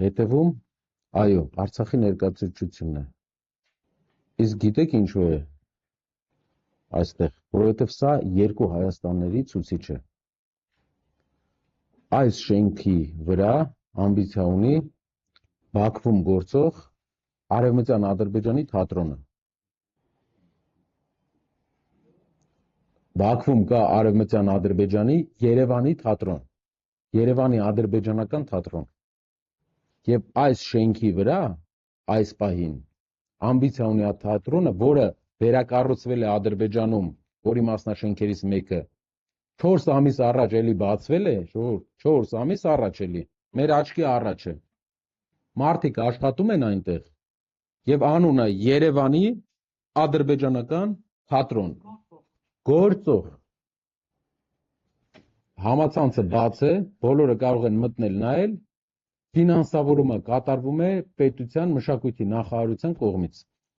հետևում, այո, Արցախի ներկայացուցչությունն է։ Իսկ գիտեք ինչու է այստեղ, որովհետև սա երկու Հայաստանների ցուցիչ է։ Այս շենքի վրա ամբիցիա ունի Բաքվում գործող Արևմտյան Ադրբեջանի թատրոնը։ Բաքվում կա Արևմտյան Ադրբեջանի Երևանի թատրոն, Երևանի ադրբեջանական թատրոն։ Եվ այս շենքի վրա, այս պահին, ամբիցիա ունի այդ թատրոնը, որը վերակառուցվել է Ադրբեջանում, որի մասնաշենքերից մեկը 4 ամիս առաջ էլի բացվել է, 4 ամիս առաջ էլի, մեր աչքի առաջ է։ Մարդիկ աշխատում են այնտեղ եւ անունը Երևանի ադրբեջանական թատրոն։ Գործող համացանցը բաց է, բոլորը կարող են մտնել նայել, ֆինանսավորումը կատարվում է պետության մշակույթի նախարարության կողմից։